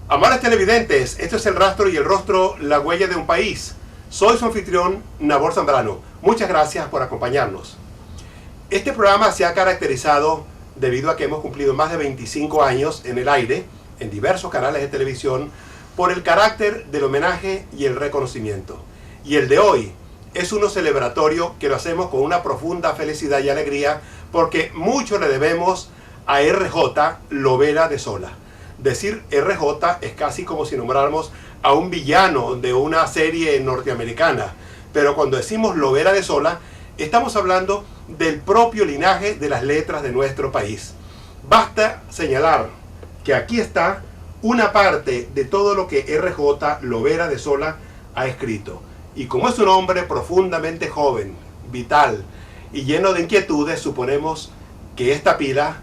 Amables televidentes, esto es El Rastro y el Rostro, la huella de un país. Soy su anfitrión, Nabor Zambrano. Muchas gracias por acompañarnos. Este programa se ha caracterizado debido a que hemos cumplido más de 25 años en el aire, en diversos canales de televisión, por el carácter del homenaje y el reconocimiento. Y el de hoy es uno celebratorio que lo hacemos con una profunda felicidad y alegría porque mucho le debemos a R.J. Lovera de Sola. Decir R.J. es casi como si nombráramos a un villano de una serie norteamericana, pero cuando decimos Lovera de Sola, estamos hablando del propio linaje de las letras de nuestro país. Basta señalar que aquí está una parte de todo lo que R.J. Lovera de Sola ha escrito. Y como es un hombre profundamente joven, vital y lleno de inquietudes, suponemos que esta pila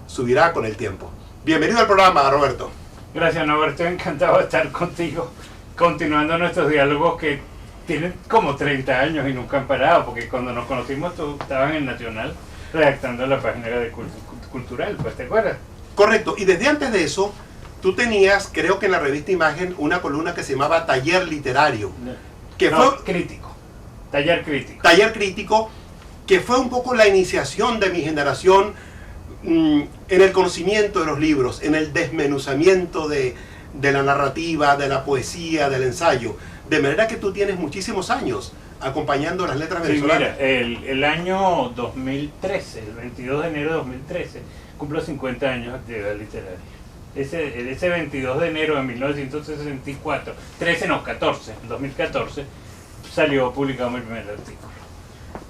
subirá con el tiempo. Bienvenido al programa, Roberto. Gracias, Norberto. Encantado de estar contigo, continuando nuestros diálogos que tienen como 30 años y nunca han parado, porque cuando nos conocimos tú estabas en el Nacional redactando la página de cultural, pues, ¿te acuerdas? Correcto, y desde antes de eso, tú tenías, creo que en la revista Imagen, una columna que se llamaba Taller Literario. Crítico. Taller Crítico. Taller Crítico, que fue un poco la iniciación de mi generación en el conocimiento de los libros, en el desmenuzamiento de la narrativa, de la poesía, del ensayo. De manera que tú tienes muchísimos años acompañando las letras venezolanas. Sí, mira, el año 2013, el 22 de enero de 2013, cumplo 50 años de actividad literaria. Ese 22 de enero de 1964, 2014, salió publicado mi primer artículo.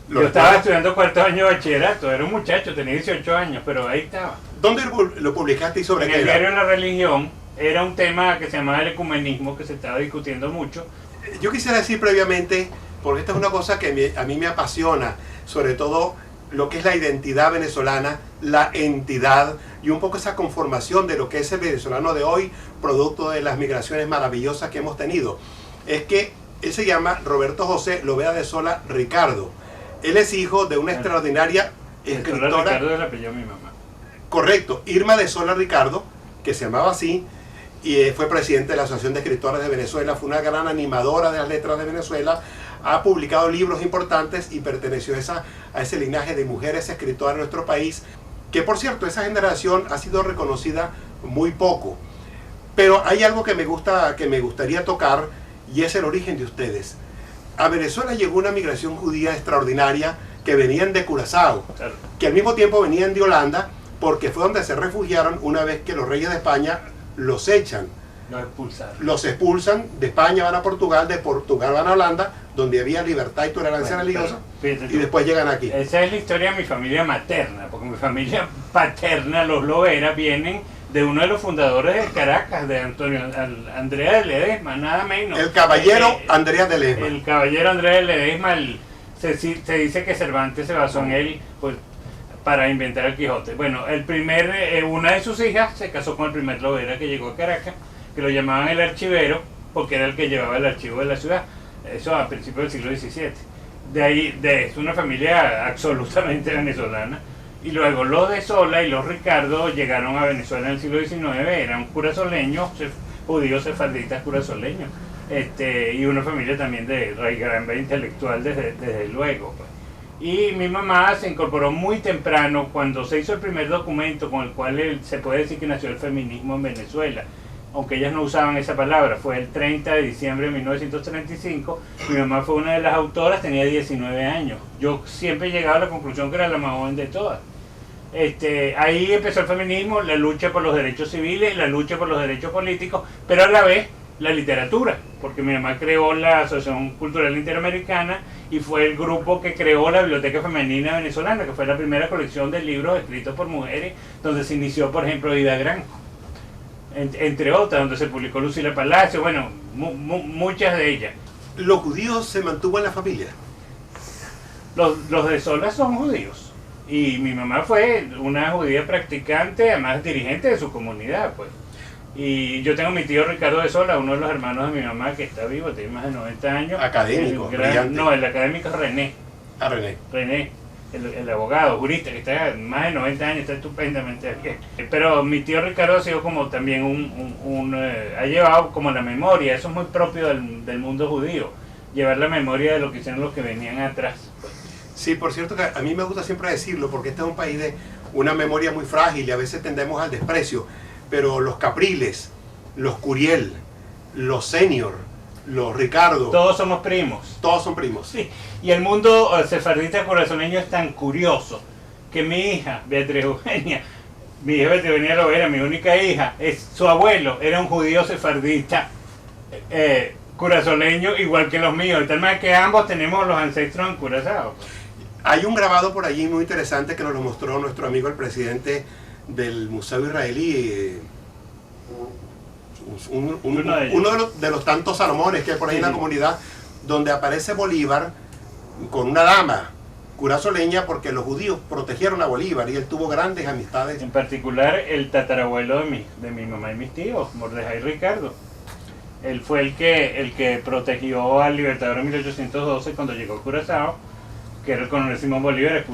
Yo estaba estudiando cuarto año de bachillerato, era un muchacho, tenía 18 años, pero ahí estaba. ¿Dónde lo publicaste y sobre qué? En el diario La Religión. Era un tema que se llamaba el ecumenismo, que se estaba discutiendo mucho. Yo quisiera decir previamente, porque esta es una cosa que a mí me apasiona, sobre todo lo que es la identidad venezolana, la entidad y un poco esa conformación de lo que es el venezolano de hoy, producto de las migraciones maravillosas que hemos tenido. Es que él se llama Roberto José Lovera de Sola Ricardo. Él es hijo de una extraordinaria escritora. Ricardo era el apellido de mi mamá. Correcto, Irma de Sola Ricardo, que se llamaba así, y fue presidente de la Asociación de Escritores de Venezuela, fue una gran animadora de las letras de Venezuela, ha publicado libros importantes y perteneció a ese linaje de mujeres escritoras de nuestro país, que por cierto, esa generación ha sido reconocida muy poco. Pero hay algo que me gustaría tocar, y es el origen de ustedes. A Venezuela llegó una migración judía extraordinaria que venían de Curazao, claro, que al mismo tiempo venían de Holanda, porque fue donde se refugiaron una vez que los reyes de España los echan. Los expulsan, de España van a Portugal, de Portugal van a Holanda, donde había libertad y tolerancia religiosa, y después llegan aquí. Esa es la historia de mi familia materna, porque mi familia paterna, los Lovera, vienen de uno de los fundadores de Caracas, de Andrea de Ledesma, nada menos. El caballero Andrea de Ledesma. El caballero Andrea de Ledesma, se dice que Cervantes se basó en él, pues, para inventar el Quijote. Bueno, una de sus hijas se casó con el primer Lovera que llegó a Caracas, que lo llamaban el archivero, porque era el que llevaba el archivo de la ciudad. Eso a principios del siglo XVII. De ahí, es una familia absolutamente venezolana. Y luego los de Sola y los Ricardo llegaron a Venezuela en el siglo XIX, eran curazoleños, judíos sefarditas curazoleños. Y una familia también de raigambre intelectual desde luego, pues. Y mi mamá se incorporó muy temprano cuando se hizo el primer documento con el cual se puede decir que nació el feminismo en Venezuela, aunque ellas no usaban esa palabra. Fue el 30 de diciembre de 1935, mi mamá fue una de las autoras, tenía 19 años. Yo siempre he llegado a la conclusión que era la más joven de todas. Ahí empezó el feminismo, la lucha por los derechos civiles, la lucha por los derechos políticos, pero a la vez la literatura, porque mi mamá creó la Asociación Cultural Interamericana y fue el grupo que creó la Biblioteca Femenina Venezolana, que fue la primera colección de libros escritos por mujeres, donde se inició, por ejemplo, Ida Granco, entre otras, donde se publicó Lucila Palacio, bueno, muchas de ellas. ¿Los judíos se mantuvo en la familia? Los de Sola son judíos, y mi mamá fue una judía practicante, además dirigente de su comunidad, pues. Y yo tengo a mi tío Ricardo de Sola, uno de los hermanos de mi mamá que está vivo, tiene más de 90 años. Académico, brillante. No, el académico es René. Ah, René. René, el abogado, jurista, que está más de 90 años, está estupendamente bien. Pero mi tío Ricardo ha sido como también ha llevado como la memoria, eso es muy propio del mundo judío, llevar la memoria de lo que hicieron los que venían atrás. Sí, por cierto que a mí me gusta siempre decirlo, porque este es un país de una memoria muy frágil y a veces tendemos al desprecio, pero los Capriles, los Curiel, los Senior, los Ricardo, Todos somos primos. todos son primos. Sí, y el mundo sefardita corazoneño es tan curioso que mi hija, Beatriz Eugenia, mi hija Beatriz Eugenia Lovera, mi única hija, su abuelo era un judío sefardita curazoleño igual que los míos, de tal manera que ambos tenemos los ancestros en Curazao. Hay un grabado por allí muy interesante que nos lo mostró nuestro amigo el presidente del Museo Israelí, uno de los tantos Salomones que hay por ahí en la comunidad, donde aparece Bolívar con una dama curazoleña porque los judíos protegieron a Bolívar y él tuvo grandes amistades. En particular el tatarabuelo de mi mamá y mis tíos, Mordejai Ricardo. Él fue el que protegió al Libertador en 1812 cuando llegó a Curazao, que era el coronel Simón Bolívar,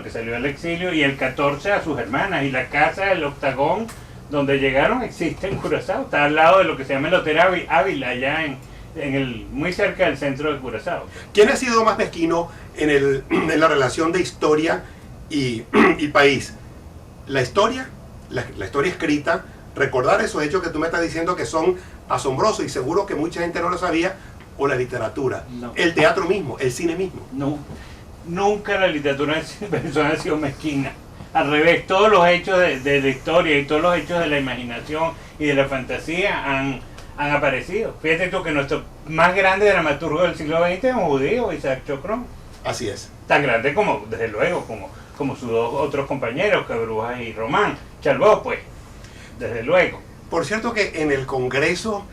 que salió al exilio, y el 14 a sus hermanas, y la casa del Octagón donde llegaron existe en Curazao, está al lado de lo que se llama el Hotel Ávila, allá muy cerca del centro de Curazao. ¿Quién ha sido más mezquino en la relación de historia y país? La historia escrita, recordar esos hechos que tú me estás diciendo que son asombrosos y seguro que mucha gente no lo sabía, o la literatura, No. el teatro mismo, el cine mismo. No, nunca la literatura venezolana ha sido mezquina. Al revés, todos los hechos de la historia y todos los hechos de la imaginación y de la fantasía han aparecido. Fíjate tú que nuestro más grande dramaturgo del siglo XX es un judío, Isaac Chocrón. Así es. Tan grande como, desde luego, como sus dos otros compañeros, Cabrujas y Román. Chalbó, pues, desde luego. Por cierto que en el Congreso,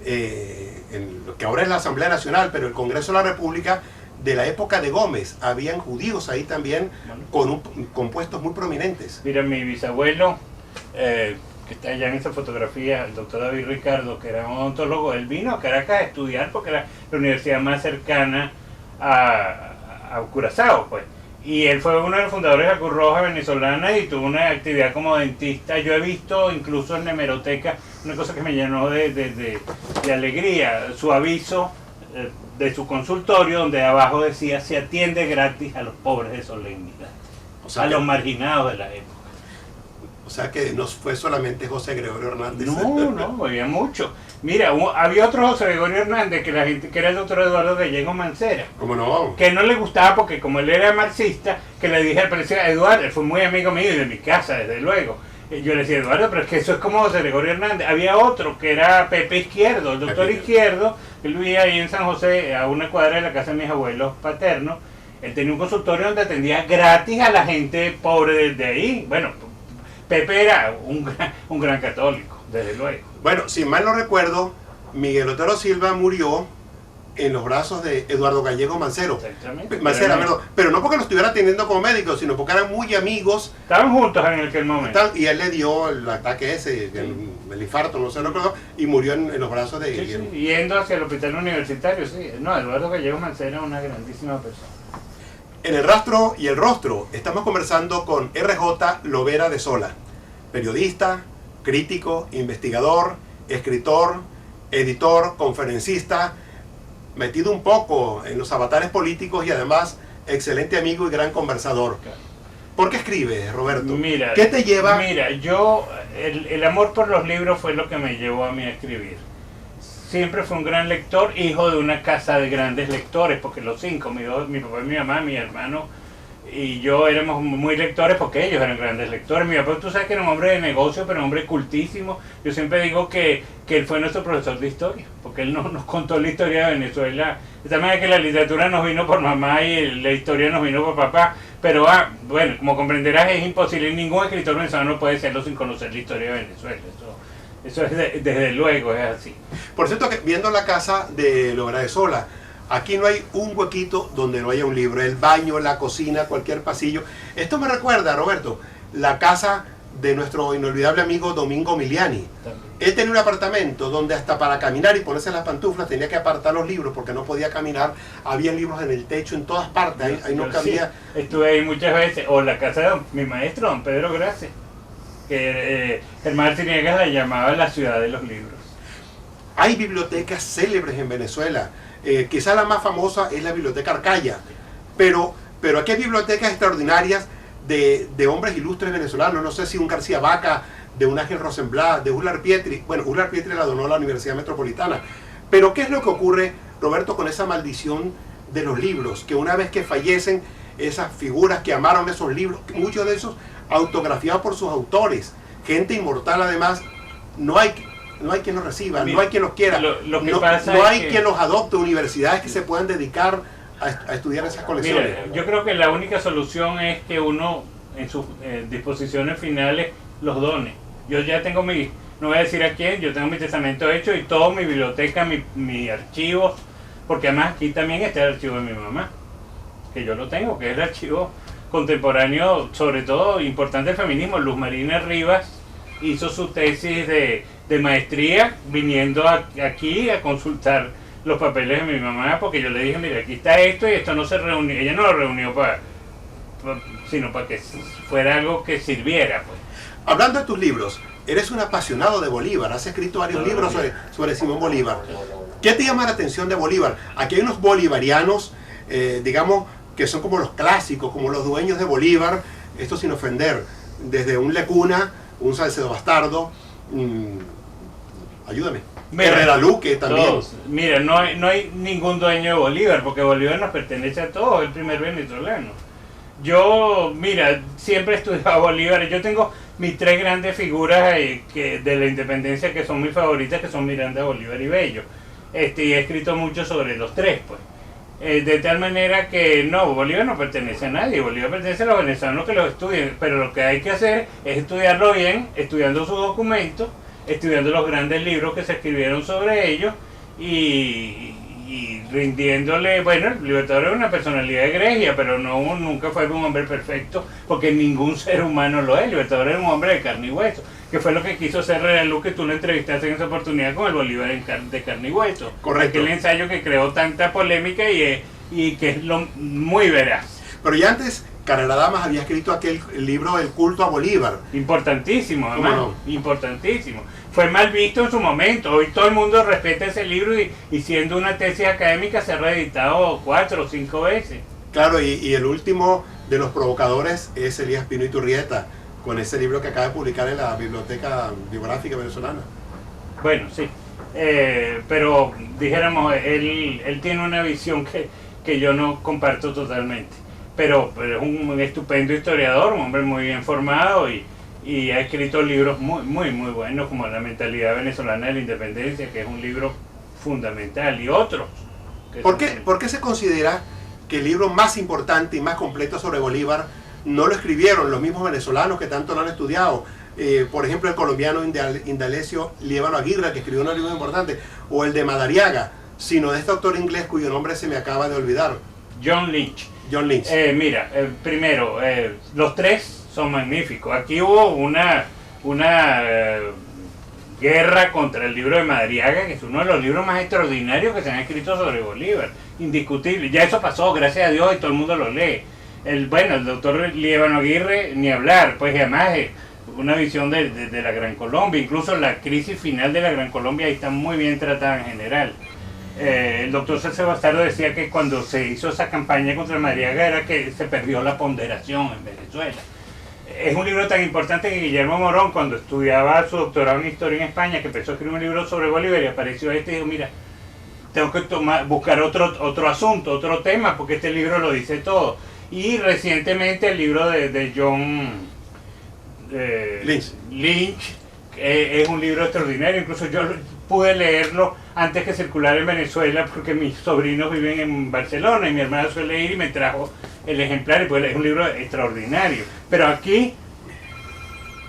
en lo que ahora es la Asamblea Nacional, pero el Congreso de la República, de la época de Gómez, habían judíos ahí también con puestos muy prominentes. Mira, mi bisabuelo, que está allá en esa fotografía, el doctor David Ricardo, que era un odontólogo, él vino a Caracas a estudiar porque era la universidad más cercana a Curazao, pues. Y él fue uno de los fundadores de la Cruz Roja venezolana y tuvo una actividad como dentista. Yo he visto incluso en la hemeroteca una cosa que me llenó de alegría, su aviso de su consultorio, donde abajo decía: se atiende gratis a los pobres de solemnidad, O sea, los marginados de la época. O sea que no fue solamente José Gregorio Hernández. No, había mucho. Mira, había otro José Gregorio Hernández, que era el doctor Eduardo Gallego Mancera, ¿Cómo no? que no le gustaba porque como él era marxista, que le dije al presidente: Eduardo, él fue muy amigo mío y de mi casa, desde luego. Yo le decía: Eduardo, pero es que eso es como José Gregorio Hernández. Había otro que era Pepe Izquierdo, el doctor Izquierdo, él vivía ahí en San José, a una cuadra de la casa de mis abuelos paternos. Él tenía un consultorio donde atendía gratis a la gente pobre de ahí. Bueno, Pepe era un gran católico, desde luego. Bueno, si mal no recuerdo, Miguel Otero Silva murió en los brazos de Eduardo Gallego Mancero. Exactamente. Mancera, perdón. Pero no porque lo estuviera atendiendo como médico, sino porque eran muy amigos. Estaban juntos en aquel momento. Y él le dio el ataque ese, el infarto, no sé lo que fue, y murió en los brazos de Guillermo. Sí, yendo hacia el hospital universitario, sí. No, Eduardo Gallego Mancera es una grandísima persona. En el rastro y el rostro estamos conversando con R.J. Lovera de Sola, periodista, crítico, investigador, escritor, editor, conferencista, metido un poco en los avatares políticos y además excelente amigo y gran conversador. ¿Por qué escribes, Roberto? Mira, ¿Qué te lleva? Mira, el amor por los libros fue lo que me llevó a mí a escribir. Siempre fui un gran lector, hijo de una casa de grandes lectores, porque los cinco, mi papá y mi mamá, mi hermano y yo éramos muy lectores porque ellos eran grandes lectores. Mi papá, tú sabes que era un hombre de negocio, pero un hombre cultísimo. Yo siempre digo que él fue nuestro profesor de historia, porque él nos contó la historia de Venezuela. De tal manera que la literatura nos vino por mamá y la historia nos vino por papá. Pero bueno, como comprenderás, es imposible. Ningún escritor venezolano puede serlo sin conocer la historia de Venezuela. Eso es desde luego, es así. Por cierto, que viendo la casa de Lovera de Sola, aquí no hay un huequito donde no haya un libro. El baño, la cocina, cualquier pasillo. Esto me recuerda, Roberto, la casa de nuestro inolvidable amigo Domingo Miliani. También. Él tenía un apartamento donde hasta para caminar y ponerse las pantuflas tenía que apartar los libros porque no podía caminar. Había libros en el techo en todas partes, ahí no Yo cabía. sí, estuve ahí muchas veces, o la casa de mi maestro, don Pedro Grace, que Germán Arciniegas la llamaba la ciudad de los libros. Hay bibliotecas célebres en Venezuela. Quizá la más famosa es la Biblioteca Arcaya, pero aquí hay bibliotecas extraordinarias de hombres ilustres venezolanos. No sé si un García Vaca, de un Ángel Rosenblatt, de Ular Pietri. Bueno, Ular Pietri la donó a la Universidad Metropolitana. Pero ¿qué es lo que ocurre, Roberto, con esa maldición de los libros? Que una vez que fallecen esas figuras que amaron esos libros, muchos de esos autografiados por sus autores, gente inmortal además, no hay quien los reciba, Mira, no hay quien los quiera, lo que no, pasa no es hay que- quien los adopte, universidades que se puedan dedicar a estudiar esas colecciones. Mira, yo creo que la única solución es que uno en sus disposiciones finales los done. Yo ya tengo no voy a decir a quién, yo tengo mi testamento hecho y toda mi biblioteca, mi archivo, porque además aquí también está el archivo de mi mamá, que yo lo tengo, que es el archivo contemporáneo, sobre todo importante del feminismo. Luz Marina Rivas hizo su tesis de maestría viniendo aquí a consultar los papeles de mi mamá, porque yo le dije, mira, aquí está esto y esto no se reunió, ella no lo reunió sino para que fuera algo que sirviera, pues. Hablando de tus libros, eres un apasionado de Bolívar, has escrito varios libros sobre Simón Bolívar. ¿Qué te llama la atención de Bolívar? Aquí hay unos bolivarianos, digamos, que son como los clásicos, como los dueños de Bolívar, esto sin ofender, desde un Lecuna, un Salcedo Bastardo, ayúdame, Herrera Luque también. Todos. Mira, no hay ningún dueño de Bolívar, porque Bolívar nos pertenece a todos, el primer venezolano. Yo, mira, siempre he estudiado a Bolívar. Yo tengo mis tres grandes figuras de la independencia que son mis favoritas, que son Miranda, Bolívar y Bello. Y he escrito mucho sobre los tres, pues. De tal manera que no, Bolívar no pertenece a nadie, Bolívar pertenece a los venezolanos que lo estudien, pero lo que hay que hacer es estudiarlo bien, estudiando sus documentos, estudiando los grandes libros que se escribieron sobre ellos y rindiéndole, bueno, el Libertador es una personalidad egregia, pero nunca fue un hombre perfecto, porque ningún ser humano lo es. El Libertador era un hombre de carne y hueso, que fue lo que quiso hacer Herrera Luque, que tú lo entrevistaste en esa oportunidad con el Bolívar de carne y hueso. Correcto. Aquel ensayo que creó tanta polémica y que es muy veraz. Pero ya antes, Carrera Damas había escrito aquel libro El culto a Bolívar. Importantísimo, además, ¿Cómo no? importantísimo. Fue mal visto en su momento, hoy todo el mundo respeta ese libro y siendo una tesis académica se ha reeditado 4 o 5 veces. Claro, y el último de los provocadores es Elías Pino Iturrieta, con ese libro que acaba de publicar en la Biblioteca Bibliográfica Venezolana. Bueno, sí, pero dijéramos, él tiene una visión que yo no comparto totalmente, pero es un estupendo historiador, un hombre muy bien formado y ha escrito libros muy buenos, como La mentalidad venezolana de la independencia, que es un libro fundamental, y otros. ¿Por qué se considera que el libro más importante y más completo sobre Bolívar no lo escribieron los mismos venezolanos que tanto lo han estudiado? Por ejemplo, el colombiano Indalecio Liévano Aguirre, que escribió un libro importante, o el de Madariaga, sino de este autor inglés cuyo nombre se me acaba de olvidar. John Lynch. John Lynch. Mira, primero, los tres son magníficos. Aquí hubo una guerra contra el libro de Madariaga, que es uno de los libros más extraordinarios que se han escrito sobre Bolívar, indiscutible. Ya eso pasó, gracias a Dios, y todo el mundo lo lee. El doctor Liévano Aguirre, ni hablar, pues además una visión de la Gran Colombia, incluso la crisis final de la Gran Colombia ahí está muy bien tratada en general. El doctor Salcedo Bastardo decía que cuando se hizo esa campaña contra Madariaga era que se perdió la ponderación en Venezuela. Es un libro tan importante que Guillermo Morón, cuando estudiaba su doctorado en Historia en España, que empezó a escribir un libro sobre Bolívar y apareció y dijo, mira, tengo que buscar otro asunto, otro tema, porque este libro lo dice todo. Y recientemente el libro de John Lynch es un libro extraordinario, incluso yo pude leerlo antes que circular en Venezuela porque mis sobrinos viven en Barcelona y mi hermana suele ir y me trajo el ejemplar y pues es un libro extraordinario. Pero aquí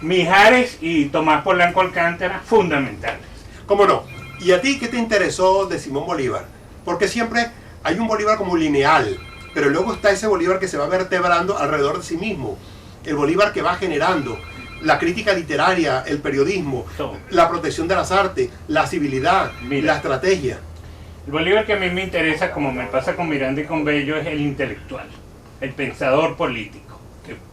Mijares y Tomás Polanco Alcántara, fundamentales. ¿Cómo no? ¿Y a ti qué te interesó de Simón Bolívar? Porque siempre hay un Bolívar como lineal, pero luego está ese Bolívar que se va vertebrando alrededor de sí mismo, el Bolívar que va generando. la crítica literaria, el periodismo, Todo. la protección de las artes, la civilidad, Mira. la estrategia. El Bolívar que a mí me interesa, como me pasa con Miranda y con Bello, es el intelectual, el pensador político,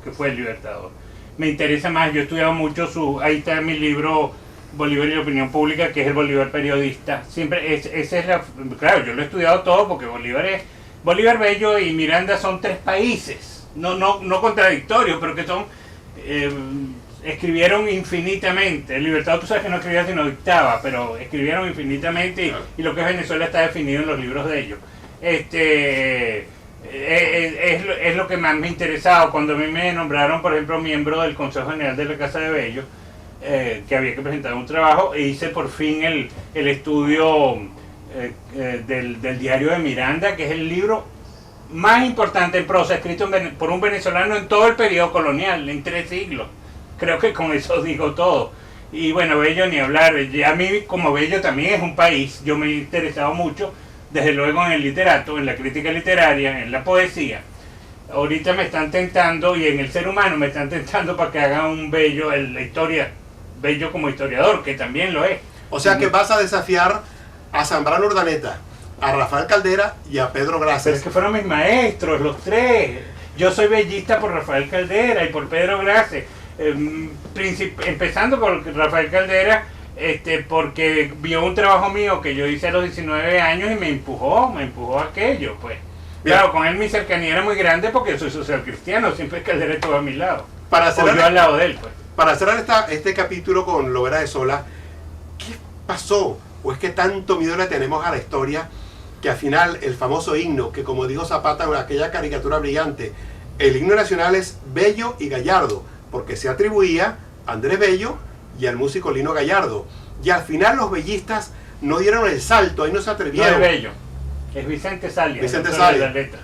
que fue el libertador. Me interesa más, yo he estudiado mucho ahí está mi libro Bolívar y la opinión pública, que es el Bolívar periodista. Siempre, esa es claro, yo lo he estudiado todo porque Bolívar, Bello y Miranda son tres países, no contradictorios, pero que son, escribieron infinitamente. El Libertador, tú sabes que no escribía sino dictaba, pero escribieron infinitamente y lo que es Venezuela está definido en los libros de ellos. Es lo que más me ha interesado. Cuando a mí me nombraron, por ejemplo, miembro del Consejo General de la Casa de Bello, que había que presentar un trabajo, e hice por fin el estudio del diario de Miranda, que es el libro más importante en prosa escrito por un venezolano en todo el periodo colonial, en 3 siglos. Creo que con eso digo todo. Y bueno, Bello ni hablar. A mí, como Bello también es un país, yo me he interesado mucho, desde luego en el literato, en la crítica literaria, en la poesía. Ahorita me están tentando, y en el ser humano me están tentando para que haga un Bello en la historia, Bello como historiador, que también lo es. O sea que vas a desafiar a Zambrano Urdaneta, a Rafael Caldera y a Pedro Pero Graces. es que fueron mis maestros, los tres. Yo soy bellista por Rafael Caldera y por Pedro Graces. Empezando por Rafael Caldera, porque vio un trabajo mío que yo hice a los 19 años y me empujó a aquello, pues. Bien. Claro, con él mi cercanía era muy grande porque yo soy social cristiano, siempre Caldera estuvo a mi lado. Para O yo al cerrar, lado de él, pues. para cerrar este capítulo con Lovera de Sola, ¿qué pasó? ¿O es que tanto miedo le tenemos a la historia que al final el famoso himno, que como dijo Zapata en aquella caricatura brillante, el himno nacional es Bello y Gallardo, porque se atribuía a Andrés Bello y al músico Lino Gallardo. Y al final los bellistas no dieron el salto, ahí no se No atrevieron. es Bello, es Vicente Salia. Vicente el autor de Salia. la letra.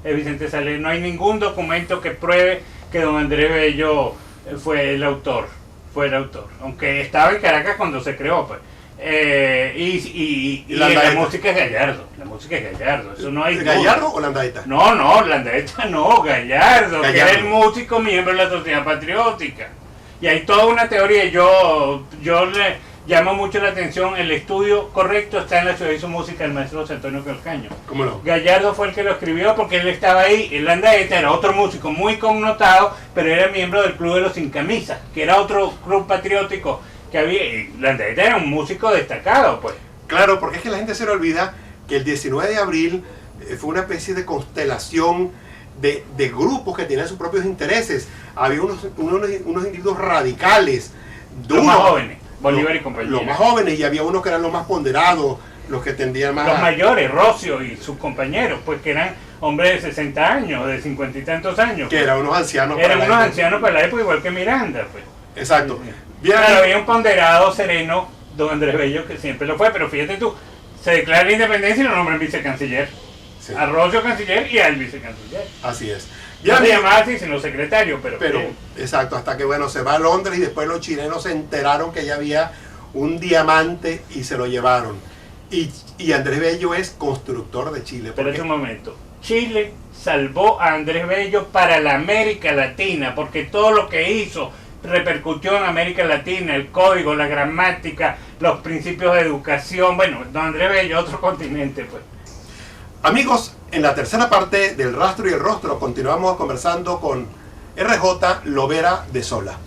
Es Vicente Salia. No hay ningún documento que pruebe que don Andrés Bello fue el autor. Aunque estaba en Caracas cuando se creó, pues. Y la música es Gallardo. Eso no hay duda. ¿Gallardo o Landaeta? No, Landaeta no, Gallardo, que era Gallardo. el músico miembro de la Sociedad Patriótica. Y hay toda una teoría, yo le llamo mucho la atención, el estudio correcto está en la ciudad y su música del maestro José Antonio Calcaño. ¿Cómo no? Gallardo fue el que lo escribió porque él estaba ahí. El Landaeta era otro músico muy connotado, pero era miembro del Club de los Sin Camisas, que era otro club patriótico que había. Y Landaeta era un músico destacado, pues. Claro, porque es que la gente se le olvida que el 19 de abril fue una especie de constelación de grupos que tenían sus propios intereses. Había unos individuos radicales, Los duros, más jóvenes, Bolívar y compañía. los más jóvenes, y había unos que eran los más ponderados, los que tendían más... Los mayores, Rocio y sus compañeros, pues que eran hombres de 60 años, de 50 y tantos años. que eran unos ancianos. Eran para la unos época. ancianos para la época, igual que Miranda, pues. Exacto. Sí, sí. Bien, Claro, había un ponderado, sereno, don Andrés Bello, que siempre lo fue, pero fíjate tú, se declara la independencia y lo nombran vicecanciller. sí, A Rocio canciller y al vicecanciller. así es. No Bien, se amigos, llamaba así, sino secretario, pero exacto, hasta que bueno, se va a Londres y después los chilenos se enteraron que ya había un diamante y se lo llevaron. Y Andrés Bello es constructor de Chile. Pero porque- es un momento. Chile salvó a Andrés Bello para la América Latina, porque todo lo que hizo repercutió en América Latina, el código, la gramática, los principios de educación. Bueno, don Andrés Bello, otro continente, pues. Amigos, en la tercera parte del Rastro y el Rostro continuamos conversando con RJ Lovera de Sola.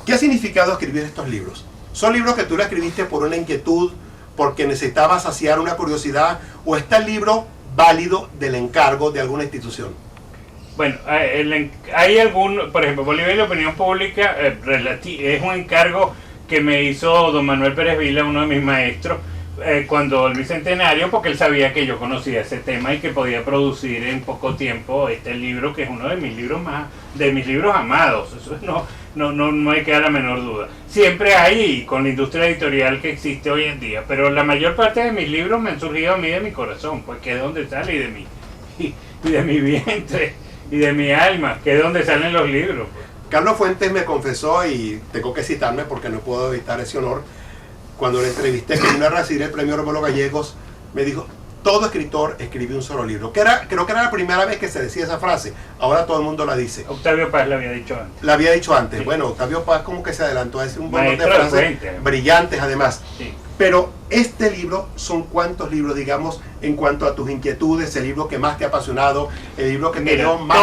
¿Qué ha significado escribir estos libros? ¿Son libros que tú le escribiste por una inquietud, porque necesitabas saciar una curiosidad, o está el libro válido del encargo de alguna institución? Bueno, hay algún, por ejemplo, Bolívar y la opinión pública es un encargo que me hizo don Manuel Pérez Vila, uno de mis maestros, cuando el bicentenario, porque él sabía que yo conocía ese tema y que podía producir en poco tiempo este libro, que es uno de mis libros amados. Eso no hay que dar la menor duda. Siempre hay con la industria editorial que existe hoy en día, pero la mayor parte de mis libros me han surgido a mí de mi corazón, pues que es donde sale, y de mi vientre y de mi alma, que es donde salen los libros, pues. Carlos Fuentes me confesó, y tengo que citarme porque no puedo evitar ese honor, cuando le entrevisté que vino a recibir el premio Rómulo Gallegos, me dijo: todo escritor escribe un solo libro. Creo que era la primera vez que se decía esa frase. Ahora todo el mundo la dice. Octavio Paz la había dicho antes. La había dicho antes. Sí. Bueno, Octavio Paz como que se adelantó a decir un montón de Maestro de frases Fuente. brillantes además. Sí. Pero este libro, ¿son cuántos libros, digamos, en cuanto a tus inquietudes, el libro que más te ha apasionado, el libro que te Mira, dio más...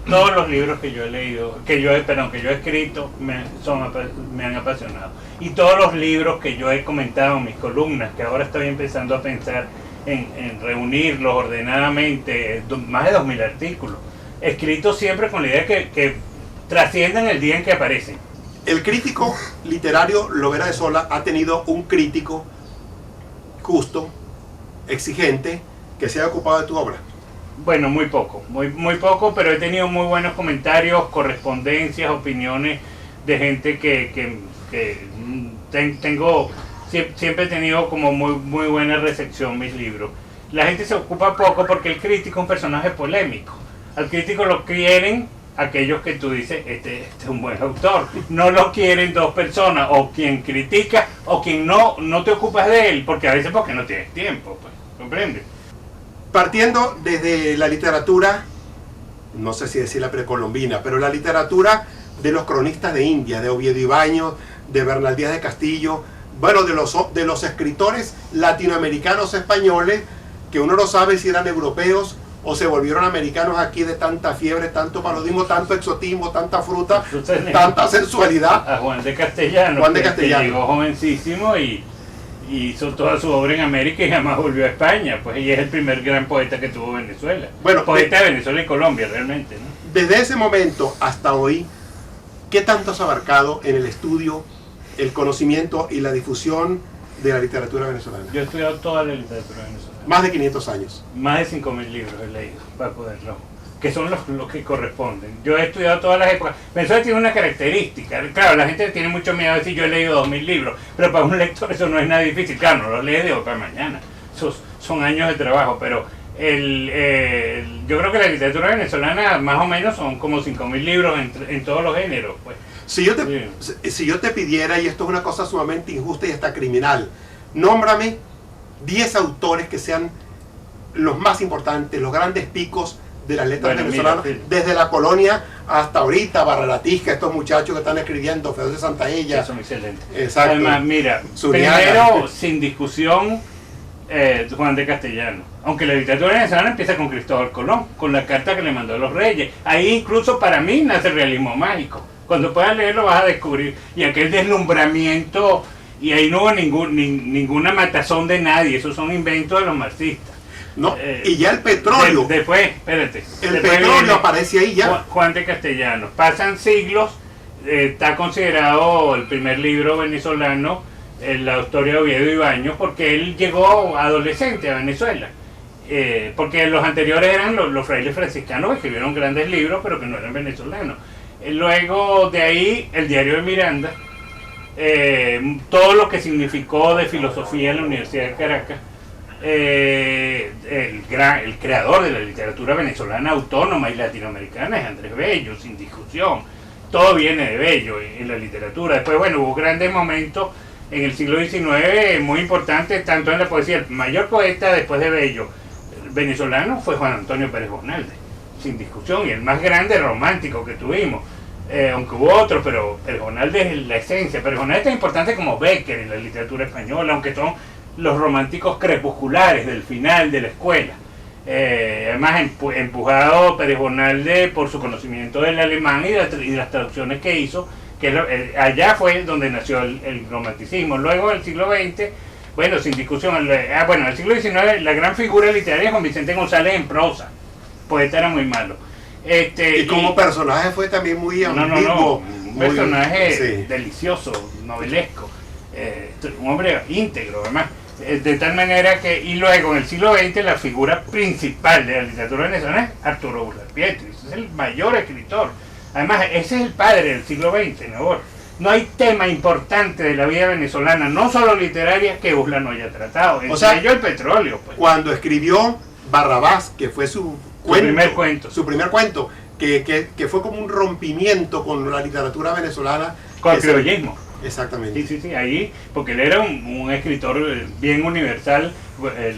todos los libros que yo he leído, que yo he escrito, me han apasionado. Y todos los libros que yo he comentado en mis columnas, que ahora estoy empezando a pensar en reunirlos ordenadamente, más de 2000 artículos, escritos siempre con la idea que trasciendan el día en que aparecen. El crítico literario Lovera de Sola ha tenido un crítico justo, exigente, que se ha ocupado de tu obra. Bueno, muy poco, muy poco, pero he tenido muy buenos comentarios, correspondencias, opiniones de gente siempre he tenido como muy buena recepción mis libros. La gente se ocupa poco porque el crítico es un personaje polémico. Al crítico lo quieren aquellos que tú dices, este es un buen autor. No lo quieren dos personas, o quien critica, o quien no te ocupas de él, porque a veces porque no tienes tiempo, pues, ¿comprendes? Partiendo desde la literatura, no sé si decir la precolombina, pero la literatura de los cronistas de India, de Oviedo y Baños, de Bernal Díaz de Castillo, bueno, de los escritores latinoamericanos españoles, que uno no sabe si eran europeos o se volvieron americanos aquí de tanta fiebre, tanto paludismo, tanto exotismo, tanta fruta, tanta sensualidad. A Juan de Castellano, que llegó jovencísimo y hizo toda su obra en América y jamás volvió a España, pues, y es el primer gran poeta que tuvo Venezuela. Bueno, poeta de Venezuela y Colombia, realmente, ¿no? Desde ese momento hasta hoy, ¿qué tanto has abarcado en el estudio, el conocimiento y la difusión de la literatura venezolana? Yo he estudiado toda la literatura venezolana. Más de 500 años. Más de 5000 libros he leído para poderlo, que son los que corresponden. Yo he estudiado todas las épocas. Venezuela tiene una característica. Claro, la gente tiene mucho miedo de decir yo he leído 2000 libros, pero para un lector eso no es nada difícil. Claro, no lo lees de hoy para mañana. Esos son años de trabajo, pero yo creo que la literatura venezolana más o menos son como 5000 libros en todos los géneros, pues. Si yo te pidiera, y esto es una cosa sumamente injusta y hasta criminal, nómbrame 10 autores que sean los más importantes, los grandes picos de las letras venezolanas, desde la colonia hasta ahorita, Barralatisca, estos muchachos que están escribiendo, Fedor de Santaella. Sí, son excelentes. Exacto. Además, mira, Zuriaga. Primero, sin discusión, Juan de Castellano. Aunque la literatura venezolana empieza con Cristóbal Colón, con la carta que le mandó a los reyes. Ahí incluso para mí nace el realismo mágico. Cuando puedas leerlo vas a descubrir. Y aquel deslumbramiento, y ahí no hubo ninguna matazón de nadie, esos son inventos de los marxistas. No, y ya el petróleo. Después, espérate. El petróleo aparece ahí ya. Juan de Castellano. Pasan siglos, está considerado el primer libro venezolano, la historia de Oviedo y Baños, porque él llegó adolescente a Venezuela. Porque los anteriores eran los frailes franciscanos que escribieron grandes libros, pero que no eran venezolanos. Luego de ahí, el diario de Miranda, todo lo que significó de filosofía en la Universidad de Caracas, el creador de la literatura venezolana autónoma y latinoamericana es Andrés Bello, sin discusión. Todo viene de Bello en la literatura. Después, bueno, hubo grandes momentos en el siglo XIX muy importantes, tanto en la poesía. El mayor poeta después de Bello venezolano fue Juan Antonio Pérez Bonalde, sin discusión, y el más grande romántico que tuvimos. Aunque hubo otros, pero Pérez Bonalde es la esencia. Pérez Bonalde es tan importante como Bécquer en la literatura española, aunque son los románticos crepusculares del final de la escuela. Además, empujado Pérez Bonalde por su conocimiento del alemán y de las traducciones que hizo, que allá fue donde nació el romanticismo. Luego, en el siglo XX, bueno, sin discusión, en el siglo XIX, la gran figura literaria es Juan Vicente González en prosa. Poeta era muy malo. Y como personaje fue también muy ambiguo. Un personaje delicioso, novelesco, un hombre íntegro, además. De tal manera que, y luego en el siglo XX la figura principal de la literatura venezolana es Arturo Uslar Pietri, es el mayor escritor. Además, ese es el padre del siglo XX, ¿no? No hay tema importante de la vida venezolana, no solo literaria, que Uslar no haya tratado. Entre ellos el petróleo. Pues. Cuando escribió Barrabás, que fue su primer cuento, que fue como un rompimiento con la literatura venezolana. Con el criollismo. Exactamente. Sí, ahí, porque él era un escritor bien universal,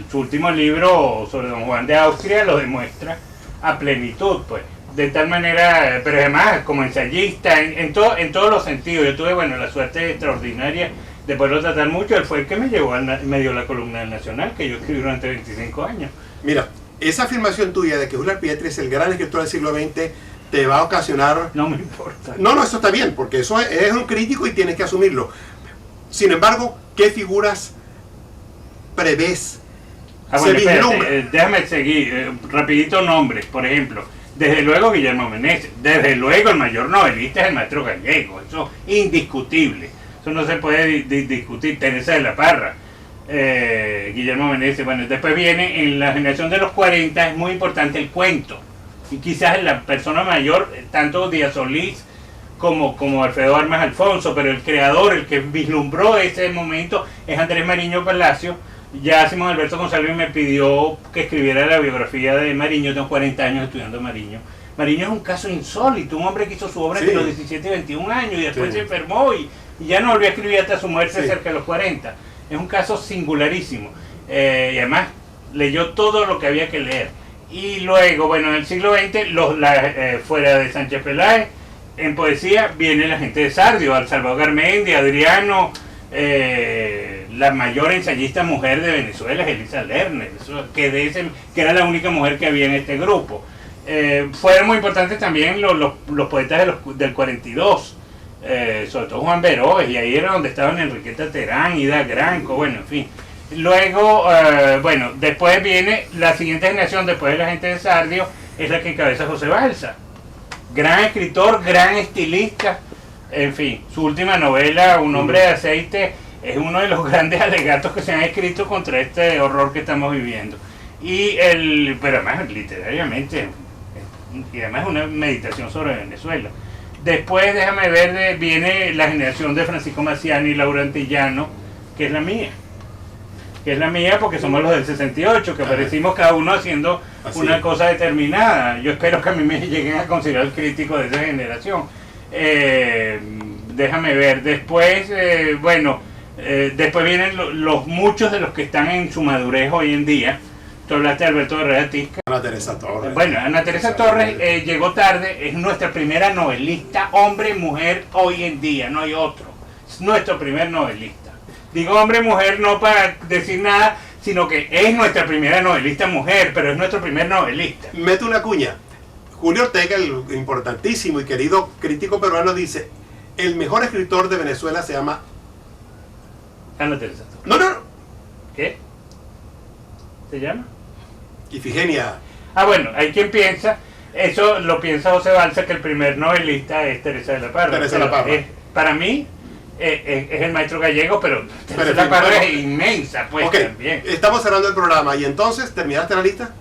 su último libro sobre Don Juan de Austria lo demuestra a plenitud, pues. De tal manera, pero además como ensayista, en todos los sentidos. Yo tuve, bueno, la suerte extraordinaria de poderlo tratar mucho. Él fue el que me llevó medio a la columna del Nacional, que yo escribí durante 25 años. Mira, esa afirmación tuya de que Julián Pietri es el gran escritor del siglo XX te va a ocasionar... No me importa. No, eso está bien, porque eso es un crítico y tienes que asumirlo. Sin embargo, ¿qué figuras prevés? Bueno, espérate, déjame seguir. Rapidito nombres, por ejemplo. Desde luego Guillermo Meneses, desde luego el mayor novelista es el maestro Gallego, eso indiscutible, eso no se puede discutir. Teresa de la Parra, Guillermo Meneses. Bueno, después viene en la generación de los 40, es muy importante el cuento, y quizás la persona mayor, tanto Díaz Solís como Alfredo Armas Alfonso, pero el creador, el que vislumbró ese momento, es Andrés Mariño Palacio. Ya Simón Alberto González me pidió que escribiera la biografía de Mariño. Tengo 40 años estudiando Mariño. Mariño es un caso insólito, un hombre que hizo su obra entre los 17 y 21 años y después se enfermó y ya no volvió a escribir hasta su muerte cerca de los 40. Es un caso singularísimo. Y además leyó todo lo que había que leer. Y luego, bueno, en el siglo XX, fuera de Sánchez Peláez, en poesía viene la gente de Sardio, Salvador Garmendi, Adriano, la mayor ensayista mujer de Venezuela es Elisa Lerner, que era la única mujer que había en este grupo. Fueron muy importantes también los poetas del 42, sobre todo Juan Veroes, y ahí era donde estaban Enriqueta Terán, Ida Granco, bueno, en fin. Luego, bueno, después viene la siguiente generación, después de la gente de Sardio, es la que encabeza José Balsa. Gran escritor, gran estilista, en fin, su última novela, Un hombre de aceite, es uno de los grandes alegatos que se han escrito contra este horror que estamos viviendo. Pero además literariamente, y además una meditación sobre Venezuela. Después, déjame ver, viene la generación de Francisco Maciani y Laura Antillano, que es la mía. Que es la mía porque somos los del 68, que aparecimos cada uno haciendo una cosa determinada. Yo espero que a mí me lleguen a considerar el crítico de esa generación. Déjame ver, después, después vienen muchos de los que están en su madurez hoy en día. Tú hablaste de Alberto Herrera Tisca. Ana Teresa Torres. Bueno, Ana Teresa Torres llegó tarde, es nuestra primera novelista, hombre, mujer, hoy en día, no hay otro. Es nuestro primer novelista. Digo hombre, mujer, no para decir nada, sino que es nuestra primera novelista mujer, pero es nuestro primer novelista. Mete una cuña. Julio Ortega, el importantísimo y querido crítico peruano, dice: el mejor escritor de Venezuela se llama... Ana Teresa Torres. No. ¿Qué? ¿Se llama? Ifigenia. Bueno, hay quien piensa, eso lo piensa José Balsa, que el primer novelista es Teresa de la Parra. Teresa de la Parra. Para mí es el maestro Gallego, pero Teresa de la Parra es inmensa, pues también. Estamos cerrando el programa y entonces, ¿terminaste la lista?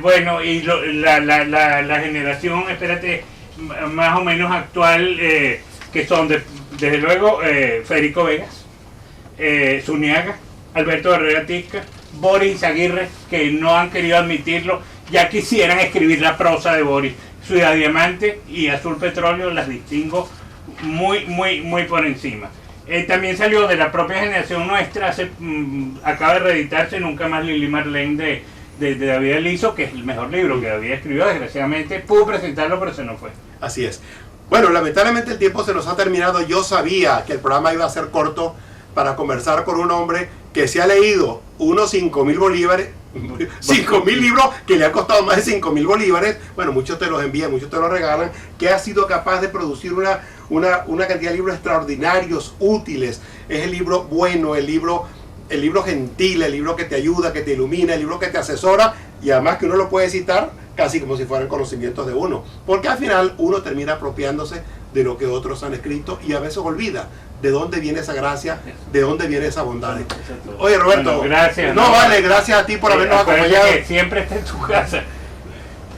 Bueno, y la generación, espérate, más o menos actual, que son desde luego Federico Vegas, Zuniaga, Alberto Herrera Tisca, Boris Izaguirre, que no han querido admitirlo, ya quisieran escribir la prosa de Boris. Ciudad Diamante y Azul Petróleo las distingo muy por encima. También salió de la propia generación nuestra, acaba de reeditarse Nunca más Lili Marlene de David Aliso, que es el mejor libro que David escribió. Desgraciadamente pudo presentarlo, pero se nos fue. Así es. Bueno, lamentablemente el tiempo se nos ha terminado. Yo sabía que el programa iba a ser corto para conversar con un hombre que se ha leído unos 5.000 bolívares, 5.000 libros que le han costado más de 5.000 bolívares. Bueno, muchos te los envían, muchos te los regalan, que ha sido capaz de producir una cantidad de libros extraordinarios, útiles. Es el libro bueno, el libro gentil, el libro que te ayuda, que te ilumina, el libro que te asesora, y además que uno lo puede citar casi como si fueran conocimientos de uno, porque al final uno termina apropiándose de lo que otros han escrito y a veces olvida de dónde viene esa gracia, de dónde viene esa bondad. Oye, Roberto, bueno, gracias. No, vale, gracias a ti por habernos acompañado. Que siempre está en tu casa.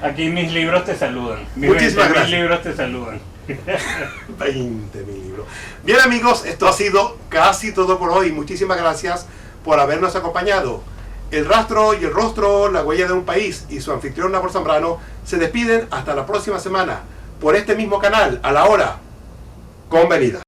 Aquí mis libros te saludan. Muchísimas gracias. Mis libros te saludan. 20.000 libros. Bien, amigos, esto ha sido casi todo por hoy. Muchísimas gracias por habernos acompañado. El rastro y el rostro, la huella de un país y su anfitrión Nabor Zambrano se despiden hasta la próxima semana por este mismo canal, a la hora convenida.